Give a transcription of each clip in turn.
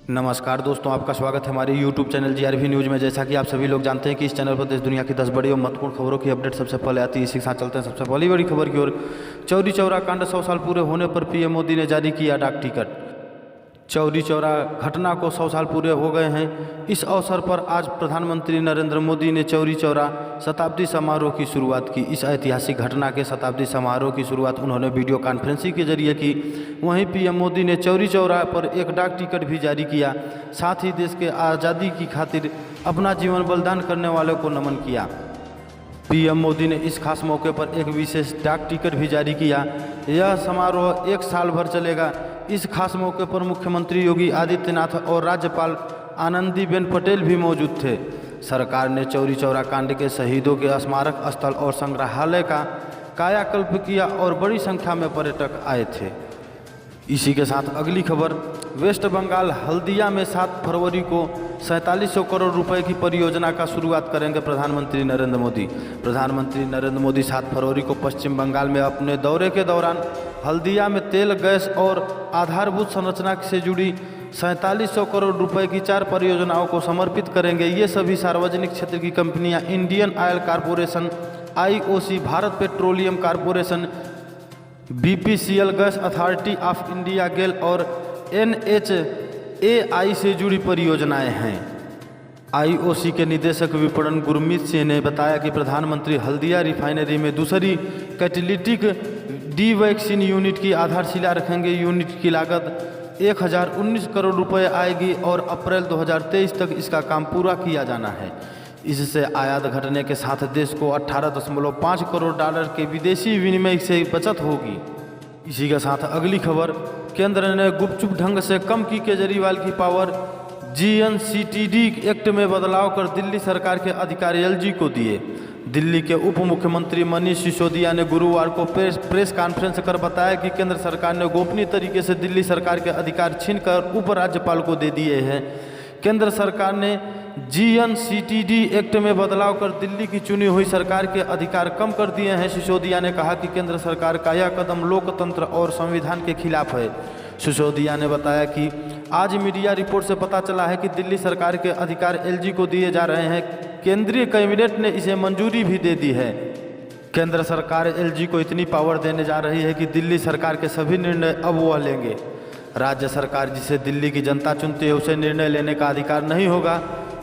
नमस्कार दोस्तों, आपका स्वागत है हमारे YouTube चैनल GRV न्यूज़ में। जैसा कि आप सभी लोग जानते हैं कि इस चैनल पर देश दुनिया की 10 बड़ी और महत्वपूर्ण खबरों की अपडेट सबसे पहले आती है। इसी के साथ चलते हैं सबसे पहली बड़ी खबर की ओर। चौरी चौरा कांड 100 साल पूरे होने पर PM मोदी ने जारी किया डाक टिकट। चौरी चौरा घटना को 100 साल पूरे हो गए हैं। इस अवसर पर आज प्रधानमंत्री नरेंद्र मोदी ने चौरी चौरा शताब्दी समारोह की शुरुआत की। इस ऐतिहासिक घटना के शताब्दी समारोह की शुरुआत उन्होंने वीडियो कॉन्फ्रेंसिंग के जरिए की। वहीं PM मोदी ने चौरी चौरा पर एक डाक टिकट भी जारी किया। साथ ही देश के आज़ादी की खातिर अपना जीवन बलिदान करने वालों को नमन किया। PM मोदी ने इस खास मौके पर एक विशेष डाक टिकट भी जारी किया। यह समारोह 1 साल भर चलेगा। इस खास मौके पर मुख्यमंत्री योगी आदित्यनाथ और राज्यपाल आनंदीबेन पटेल भी मौजूद थे। सरकार ने चौरी चौरा कांड के शहीदों के स्मारक स्थल और संग्रहालय का कायाकल्प किया और बड़ी संख्या में पर्यटक आए थे। इसी के साथ अगली खबर। वेस्ट बंगाल हल्दिया में 7 फरवरी को 4700 करोड़ रुपए की परियोजना का शुरुआत करेंगे प्रधानमंत्री नरेंद्र मोदी। प्रधानमंत्री नरेंद्र मोदी 7 फरवरी को पश्चिम बंगाल में अपने दौरे के दौरान हल्दिया में तेल, गैस और आधारभूत संरचना से जुड़ी 4700 करोड़ रुपए की 4 परियोजनाओं को समर्पित करेंगे। ये सभी सार्वजनिक क्षेत्र की कंपनियां Indian Oil Corporation, IOC, Bharat Petroleum Corporation, BPCL, Gas Authority of India, GAIL और NHAI से जुड़ी परियोजनाएं हैं। IOC के निदेशक विपणन गुरमीत सिंह ने बताया कि प्रधानमंत्री हल्दिया रिफाइनरी में दूसरी कैटेलिटिक डिवैक्सिन यूनिट की आधारशिला रखेंगे। यूनिट की लागत 1019 करोड़ रुपए आएगी और अप्रैल 2023 तक इसका काम पूरा किया जाना है। इससे आयात घटने के साथ देश को 18.5 करोड़ डॉलर के विदेशी विनिमय से बचत होगी। इसी के साथ अगली खबर। केंद्र ने गुपचुप ढंग से कम की केजरीवाल की पावर। GNCTD एक्ट में बदलाव कर दिल्ली सरकार के अधिकार LG को दिए। दिल्ली के उप मुख्यमंत्री मनीष सिसोदिया ने गुरुवार को प्रेस कॉन्फ्रेंस कर बताया कि केंद्र सरकार ने गोपनीय तरीके से दिल्ली सरकार के अधिकार छीनकर उपराज्यपाल को दे दिए हैं। केंद्र सरकार ने GNCTD एक्ट में बदलाव कर दिल्ली की चुनी हुई सरकार के अधिकार कम कर दिए हैं। सिसोदिया ने कहा कि केंद्र सरकार का यह कदम लोकतंत्र और संविधान के खिलाफ है। सिसोदिया ने बताया कि आज मीडिया रिपोर्ट से पता चला है कि दिल्ली सरकार के अधिकार LG को दिए जा रहे हैं। केंद्रीय कैबिनेट ने इसे मंजूरी भी दे दी है। केंद्र सरकार LG को इतनी पावर देने जा रही है कि दिल्ली सरकार के सभी निर्णय अब वह लेंगे। राज्य सरकार जिसे दिल्ली की जनता चुनती है उसे निर्णय लेने का अधिकार नहीं होगा।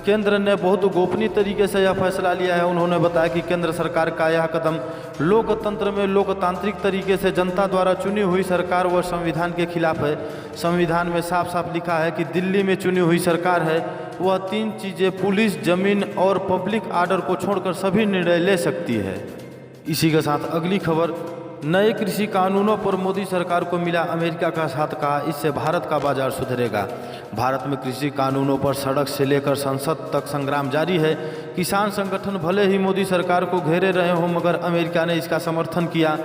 केंद्र ने बहुत गोपनीय तरीके से यह फैसला लिया है। उन्होंने बताया कि केंद्र सरकार का यह कदम लोकतंत्र में लोकतांत्रिक तरीके से जनता द्वारा चुनी हुई सरकार व संविधान के खिलाफ है। संविधान में साफ साफ लिखा है कि दिल्ली में चुनी हुई सरकार है वह 3 चीज़ें पुलिस, जमीन और पब्लिक ऑर्डर को छोड़कर सभी निर्णय ले सकती है। इसी के साथ अगली खबर। नए कृषि कानूनों पर मोदी सरकार को मिला अमेरिका का साथ, कहा इससे भारत का बाजार सुधरेगा। भारत में कृषि कानूनों पर सड़क से लेकर संसद तक संग्राम जारी है। किसान संगठन भले ही मोदी सरकार को घेरे रहे हों मगर अमेरिका ने इसका समर्थन किया।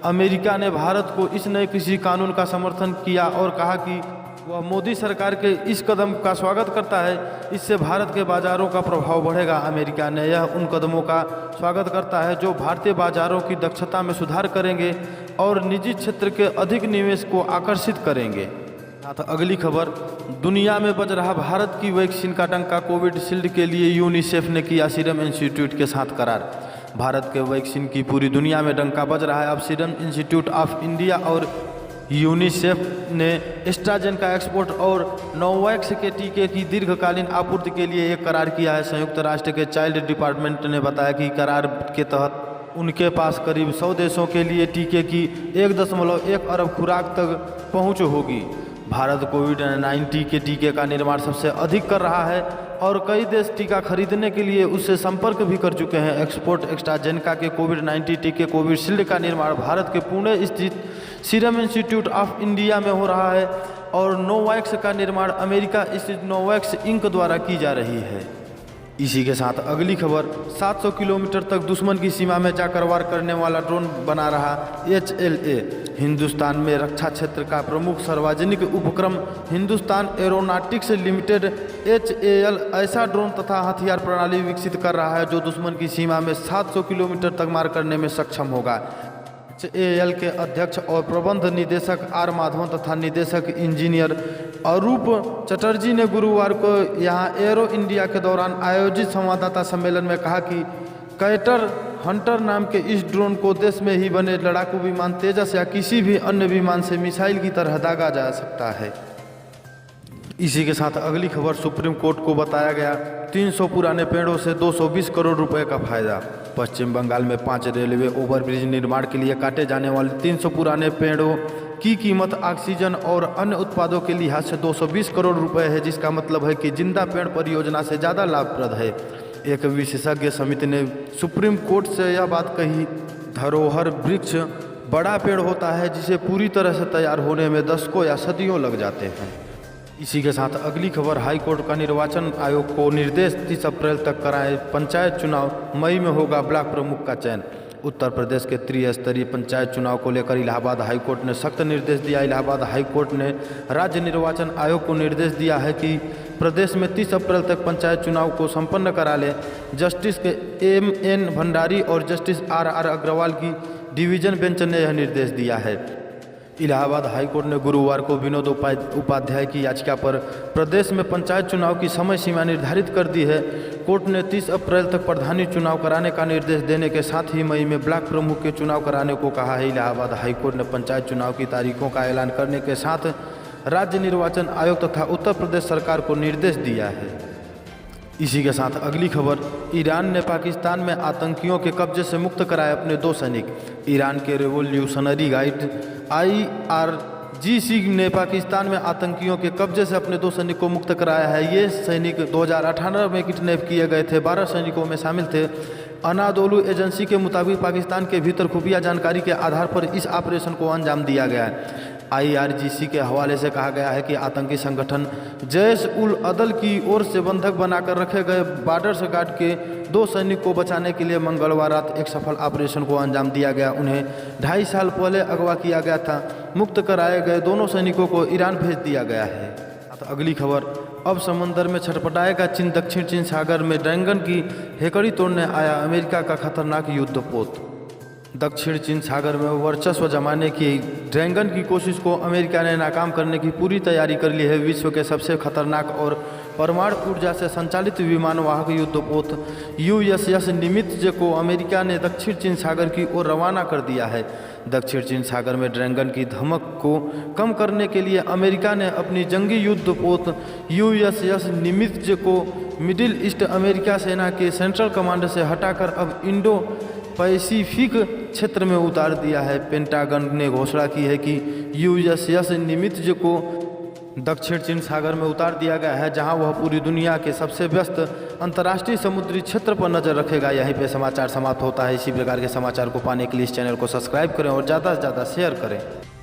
अमेरिका ने भारत को इस नए कृषि कानून का समर्थन किया और कहा कि वह मोदी सरकार के इस कदम का स्वागत करता है। इससे भारत के बाज़ारों का प्रभाव बढ़ेगा। अमेरिका ने यह उन कदमों का स्वागत करता है जो भारतीय बाज़ारों की दक्षता में सुधार करेंगे और निजी क्षेत्र के अधिक निवेश को आकर्षित करेंगे। साथ अगली खबर। दुनिया में बज रहा भारत की वैक्सीन का डंका। कोविशील्ड के लिए यूनिसेफ ने किया सीरम इंस्टीट्यूट के साथ करार। भारत के वैक्सीन की पूरी दुनिया में डंका बज रहा है। अब सीरम इंस्टीट्यूट ऑफ इंडिया और यूनिसेफ ने एस्ट्राजेनेका एक्सपोर्ट और नोवैक्स के टीके की दीर्घकालीन आपूर्ति के लिए एक करार किया है। संयुक्त राष्ट्र के चाइल्ड डिपार्टमेंट ने बताया कि करार के तहत उनके पास करीब 100 देशों के लिए टीके की 1.1 अरब खुराक तक पहुंच होगी। भारत कोविड-19 के टीके का निर्माण सबसे अधिक कर रहा है और कई देश टीका खरीदने के लिए उससे संपर्क भी कर चुके हैं। एक्सपोर्ट एस्ट्राजेनेका के कोविड-19 टीके कोविशील्ड का निर्माण भारत के पुणे स्थित सीरम इंस्टीट्यूट ऑफ इंडिया में हो रहा है और नोवैक्स का निर्माण अमेरिका स्थित नोवैक्स इंक द्वारा की जा रही है। इसी के साथ अगली खबर। 700 किलोमीटर तक दुश्मन की सीमा में जाकर वार करने वाला ड्रोन बना रहा HLA। हिंदुस्तान में रक्षा क्षेत्र का प्रमुख सार्वजनिक उपक्रम हिंदुस्तान एरोनॉटिक्स लिमिटेड HAL ऐसा ड्रोन तथा हथियार प्रणाली विकसित कर रहा है जो दुश्मन की सीमा में 700 किलोमीटर तक मार करने में सक्षम होगा। HAL के अध्यक्ष और प्रबंध निदेशक R माधवन तथा निदेशक इंजीनियर अरूप चटर्जी ने गुरुवार को यहाँ एरो इंडिया के दौरान आयोजित संवाददाता सम्मेलन में कहा कि कैटर हंटर नाम के इस ड्रोन को देश में ही बने लड़ाकू विमान तेजस या किसी भी अन्य विमान से मिसाइल की तरह दागा जा सकता है। इसी के साथ अगली खबर सुप्रीम कोर्ट को बताया गया 300 पुराने पेड़ों से 220 करोड़ रुपए का फायदा। पश्चिम बंगाल में 5 रेलवे ओवरब्रिज निर्माण के लिए काटे जाने वाले 300 पुराने पेड़ों की कीमत ऑक्सीजन और अन्य उत्पादों के लिहाज से 220 करोड़ रुपए है, जिसका मतलब है कि जिंदा पेड़ परियोजना से ज़्यादा लाभप्रद है। एक विशेषज्ञ समिति ने सुप्रीम कोर्ट से यह बात कही। धरोहर वृक्ष बड़ा पेड़ होता है जिसे पूरी तरह से तैयार होने में दशकों या सदियों लग जाते हैं। इसी के साथ अगली खबर, हाई कोर्ट का निर्वाचन आयोग को निर्देश 30 अप्रैल तक कराए पंचायत चुनाव, मई में होगा ब्लॉक प्रमुख का चयन। उत्तर प्रदेश के त्रिस्तरीय पंचायत चुनाव को लेकर इलाहाबाद हाई कोर्ट ने सख्त निर्देश दिया। इलाहाबाद हाई कोर्ट ने राज्य निर्वाचन आयोग को निर्देश दिया है कि प्रदेश में 30 अप्रैल तक पंचायत चुनाव को संपन्न करा ले। जस्टिस के M.N. भंडारी और जस्टिस R.R. अग्रवाल की डिवीजन बेंच ने यह निर्देश दिया है। इलाहाबाद हाईकोर्ट ने गुरुवार को विनोद उपाध्याय की याचिका पर प्रदेश में पंचायत चुनाव की समय सीमा निर्धारित कर दी है। कोर्ट ने 30 अप्रैल तक प्रधानी चुनाव कराने का निर्देश देने के साथ ही मई में ब्लॉक प्रमुख के चुनाव कराने को कहा है। इलाहाबाद हाईकोर्ट ने पंचायत चुनाव की तारीखों का ऐलान करने के साथ राज्य निर्वाचन आयोग तथा उत्तर प्रदेश सरकार को निर्देश दिया है। इसी के साथ अगली खबर, ईरान ने पाकिस्तान में आतंकियों के कब्जे से मुक्त कराए अपने 2 सैनिक। ईरान के रेवोल्यूशनरी गार्ड IRGC ने पाकिस्तान में आतंकियों के कब्जे से अपने 2 सैनिक को मुक्त कराया है। ये सैनिक 2018 में किडनैप किए गए थे। 12 सैनिकों में शामिल थे। अनादोलू एजेंसी के मुताबिक पाकिस्तान के भीतर खुफिया जानकारी के आधार पर इस ऑपरेशन को अंजाम दिया गया है। IRGC के हवाले से कहा गया है कि आतंकी संगठन जैश उल अदल की ओर से बंधक बनाकर रखे गए बॉर्डर गार्ड के 2 सैनिक को बचाने के लिए मंगलवार रात एक सफल ऑपरेशन को अंजाम दिया गया। उन्हें 2.5 साल पहले अगवा किया गया था। मुक्त कराए गए दोनों सैनिकों को ईरान भेज दिया गया है। अगली खबर, अब समंदर में छटपटाएगा चीन। दक्षिण चीन सागर में ड्रैगन की हेकड़ी तोड़ने आया अमेरिका का खतरनाक युद्धपोत। दक्षिण चीन सागर में वर्चस्व जमाने की ड्रैगन की कोशिश को अमेरिका ने नाकाम करने की पूरी तैयारी कर ली है। विश्व के सबसे खतरनाक और परमाणु ऊर्जा से संचालित विमानवाहक युद्धपोत USS निमित्ज को अमेरिका ने दक्षिण चीन सागर की ओर रवाना कर दिया है। दक्षिण चीन सागर में ड्रैगन की धमक को कम करने के लिए अमेरिका ने अपनी जंगी युद्धपोत USS निमित्ज को मिडिल ईस्ट अमेरिका सेना के सेंट्रल कमांड से हटाकर अब इंडो पैसिफिक क्षेत्र में उतार दिया है। पेंटागन ने घोषणा की है कि USS निमित्ज को दक्षिण चीन सागर में उतार दिया गया है, जहां वह पूरी दुनिया के सबसे व्यस्त अंतर्राष्ट्रीय समुद्री क्षेत्र पर नजर रखेगा। यहीं पे समाचार समाप्त होता है। इसी प्रकार के समाचार को पाने के लिए इस चैनल को सब्सक्राइब करें और ज़्यादा से ज़्यादा शेयर करें।